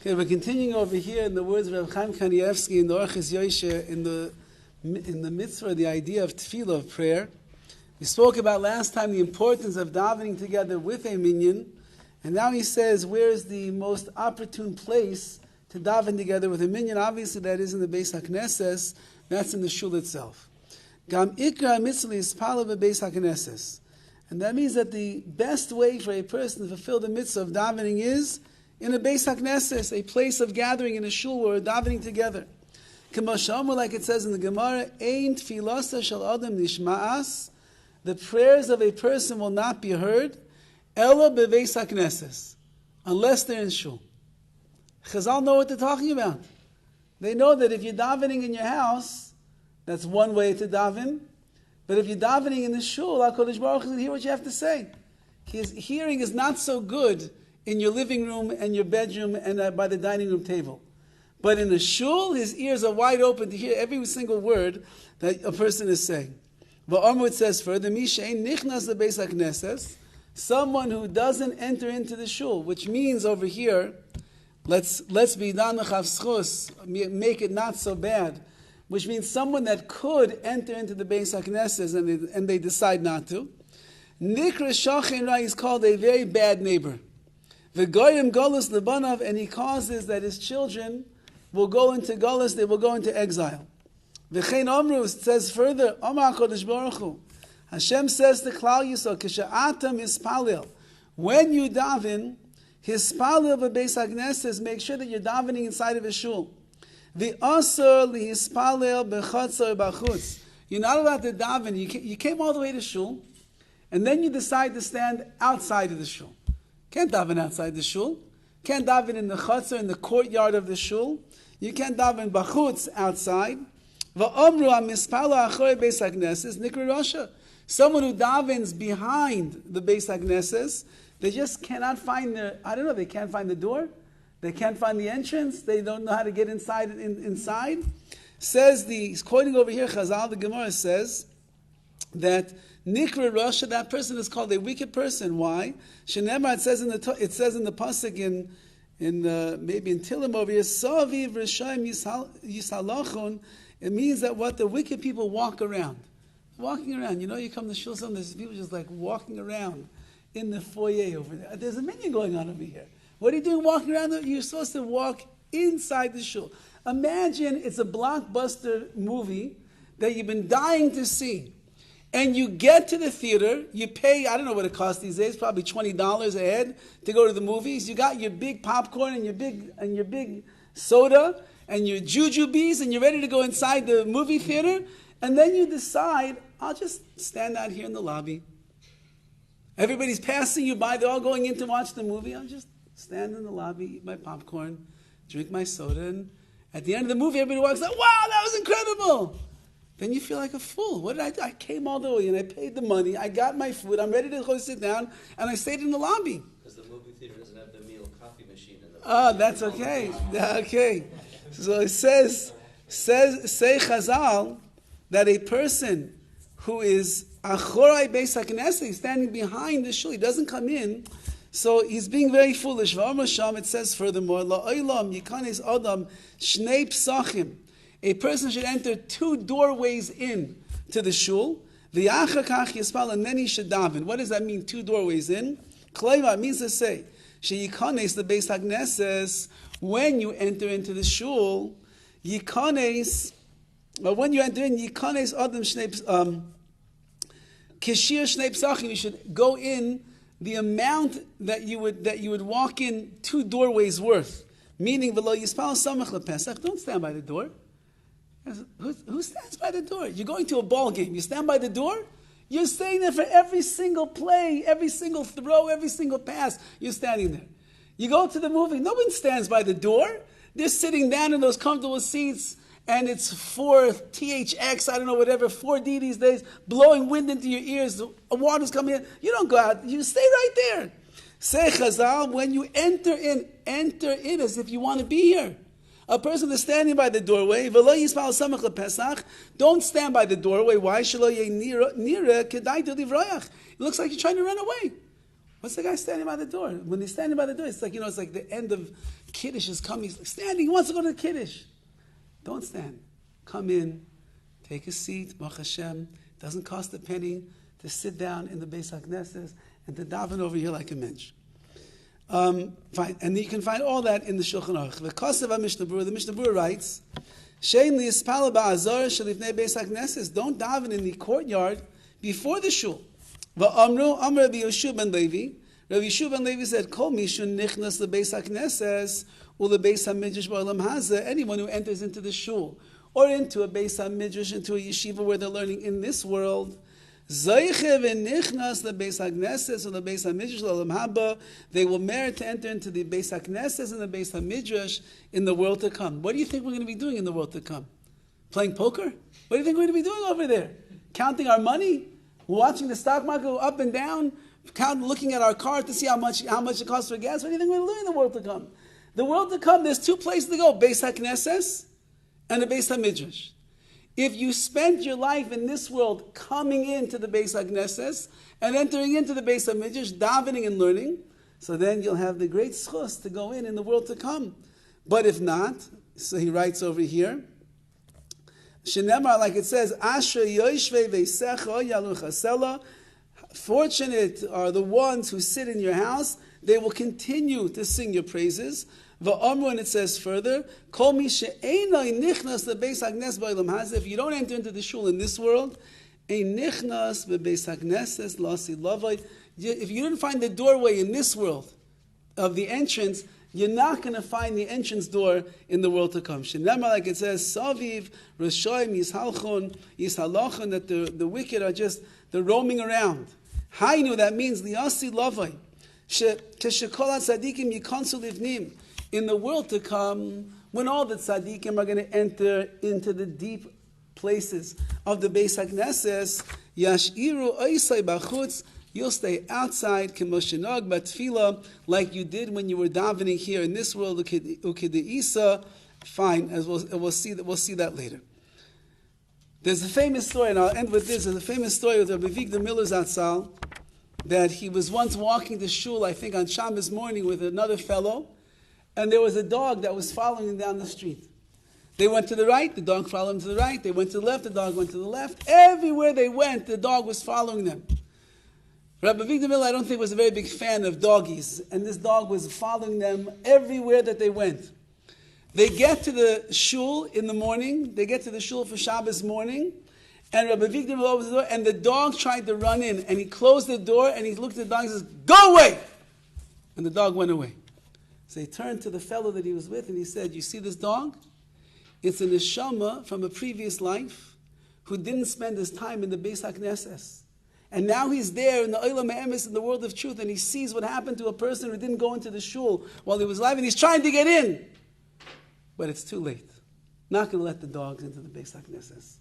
Okay, we're continuing over here in the words of Rav Chaim Kanievsky in the Orchos Yosher in the mitzvah, the idea of TEFILLAH, of prayer. We spoke about last time the importance of davening together with a minyan, and now he says where is the most opportune place to daven together with a minyan. Obviously that is in the Beis HaKnesses, that's in the Shul itself. Gam ikra mitzvah yispala bebeis HaKnesses. And that means that the best way for a person to fulfill the mitzvah of davening is in a Beis HaKnesses, a place of gathering in a shul where we're davening together. Like it says in the Gemara, Ein tefilasa shel adam nishma'as, the prayers of a person will not be heard, ela bebeis HaKnesses, unless they're in shul. Chazal know what they're talking about. They know that if you're davening in your house, that's one way to daven. But if you're davening in the shul, HaKadosh Baruch Hu can hear what you have to say. His hearing is not so good in your living room and your bedroom and by the dining room table. But in the shul, his ears are wide open to hear every single word that a person is saying. Horowitz says further, someone who doesn't enter into the shul, which means over here, let's be make it not so bad, which means someone that could enter into the Beis HaKnesses and they decide not to. Nikra Shachen Ra is called a very bad neighbor. The goyim golus lebanav, and he causes that his children will go into golus, they will go into exile. V'chein Amru says further, Amar HaKadosh Baruch Hu, Hashem says to Klal Yisrael, Kisha'atam hispalil, when you daven, hispalil b'beis HaKnesses, make sure that you're davening inside of a shul. V'asar lihispalil b'chatzar b'chutz. You're not allowed to daven. You came all the way to shul, and then you decide to stand outside of the shul. Can't daven outside the shul. Can't daven in the chutzner, in the courtyard of the shul. You can't daven bachutz, outside. Someone who davens behind the Beis HaKnesses, they just cannot find they can't find the door. They can't find the entrance. They don't know how to get inside. He's quoting over here, Chazal, the Gemara says that Nikra Rasha, that person is called a wicked person. Why? Shenemar, it says in the pasuk in maybe in Tilim over here, Saviv Rishayim Yisalachon. It means that what the wicked people walk around, you come to shul, there's people just like walking around in the foyer over there. There's a minyan going on over here. What are you doing walking around there? You're supposed to walk inside the shul. Imagine it's a blockbuster movie that you've been dying to see. And you get to the theater, you pay, I don't know what it costs these days, probably $20 a head to go to the movies. You got your big popcorn and your big soda and your jujubes, and you're ready to go inside the movie theater. And then you decide, I'll just stand out here in the lobby. Everybody's passing you by, they're all going in to watch the movie. I'll just stand in the lobby, eat my popcorn, drink my soda, and at the end of the movie, everybody walks out, wow, that was incredible. Then you feel like a fool. What did I do? I came all the way and I paid the money, I got my food, I'm ready to go sit down, and I stayed in the lobby. Because the movie theater doesn't have the meal coffee machine in the that's okay. Okay. So it say Chazal that a person who is Achorai Beis HaKnesses, standing behind the shul, he doesn't come in, so he's being very foolish. It says furthermore, La'olam yikanes adam shnei psachim. A person should enter 2 doorways in to the shul. And then he should daven. What does that mean, 2 doorways in? Klaiva means to say, Sheyikanes the Beis HaKnesses, when you enter into the shul, Yikanes, when you enter in, Yikanes Adam Kishir Shnei Psachim, you should go in the amount that you would walk in 2 doorways worth. Meaning, V'lo Yispal Samach LePesach, don't stand by the door. Who stands by the door? You're going to a ball game. You stand by the door? You're staying there for every single play, every single throw, every single pass. You're standing there. You go to the movie. No one stands by the door. They're sitting down in those comfortable seats, and it's 4 THX, I don't know, whatever, 4D these days, blowing wind into your ears. The water's coming in. You don't go out. You stay right there. Say Chazal, when you enter in as if you want to be here. A person is standing by the doorway. Don't stand by the doorway. Why? It looks like you're trying to run away. What's the guy standing by the door? When he's standing by the door, it's like, it's like the end of Kiddush is coming. He's like standing, he wants to go to the Kiddush. Don't stand. Come in, take a seat, Baruch Hashem. It doesn't cost a penny to sit down in the Beis HaKnesses and to daven over here like a mensch. Fine. And you can find all that in the Shulchan Aruch. The Kosev HaMishnah Berurah, the Mishnah Berurah writes, Shein liyispala ba'azor shelifnei Beis HaKnesses. Don't daven in the courtyard before the shul. Va'amru, Amr Rabbi Yeshua ben Levi. Rabbi Yeshua ben Levi said, Kol mishun nichnas leBeis HaKnesses uleBeis HaMidrash ba'olam hazeh. Anyone who enters into the shul or into a Beis HaMidrash, into a yeshiva where they're learning in this world, Zayche v'nichnas leBeis HaKnesses or leBeis HaMidrash ba'olam haba. They will merit to enter into the Beis HaKnesses and the Beis HaMidrash in the world to come. What do you think we're going to be doing in the world to come? Playing poker? What do you think we're going to be doing over there? Counting our money? Watching the stock market go up and down, looking at our car to see how much it costs for gas. What do you think we're doing in the world to come? The world to come, there's two places to go, Beis HaKnesses and the Beis HaMidrash. If you spend your life in this world coming into the Beis HaKnesses and entering into the Beis HaMidrash, davening and learning, so then you'll have the great schus to go in the world to come. But if not, so he writes over here, Shenemar, like it says, Asher Yoshve Veisecha Yalu Chasela. Fortunate are the ones who sit in your house; they will continue to sing your praises. Va'amru, and it says further, Kol mi she'enai nichnas leBeis HaKnesses ba'olam hazeh. If you don't enter into the shul in this world, ein nichnas beBeis HaKnesses lasi lavai. If you didn't find the doorway in this world of the entrance, you're not going to find the entrance door in the world to come. Shenema, like it says, Saviv, Rashoim, Yishalachon, that the wicked are they're roaming around. Hainu, that means Liasi Lavai. Keshekolat Tzadikim Yikonsu Livnim. In the world to come, when all the Tzadikim are going to enter into the deep places of the Beis HaKnesses, Yashiru Oisai Bachutz, you'll stay outside, k'moshenag b'tefillah, like you did when you were davening here in this world, u'kedeisa. Fine, as we'll see that later. There's a famous story, and I'll end with this. There's a famous story with Rabbi Victor Miller Zatzal, that he was once walking to Shul, I think on Shabbos morning, with another fellow, and there was a dog that was following him down the street. They went to the right, the dog followed him to the right. They went to the left, the dog went to the left. Everywhere they went, the dog was following them. Rabbi Victor Miller, I don't think, was a very big fan of doggies, and this dog was following them everywhere that they went. They get to the shul in the morning, they get to the shul for Shabbos morning, and Rabbi Victor Miller opens the door, and the dog tried to run in, and he closed the door, and he looked at the dog and says, "Go away!" And the dog went away. So he turned to the fellow that he was with, and he said, "You see this dog? It's a neshama from a previous life who didn't spend his time in the Beis HaKnesses. And now he's there in the Olam Ha'emes, in the world of truth, and he sees what happened to a person who didn't go into the shul while he was alive, and he's trying to get in. But it's too late. Not going to let the dogs into the Beis HaKnesses."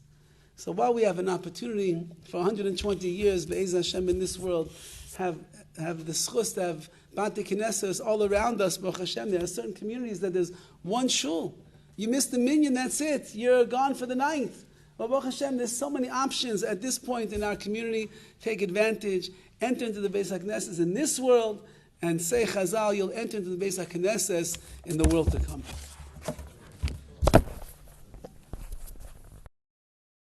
So while we have an opportunity for 120 years, Be'ez Hashem, in this world, have the schus to have Bate Knesses all around us, Baruch Hashem, there are certain communities that there's one shul. You missed the minyan, that's it. You're gone for the night. But Baruch Hashem, there's so many options at this point in our community. Take advantage. Enter into the Beis HaKnesses in this world, and say Chazal, you'll enter into the Beis HaKnesses in the world to come.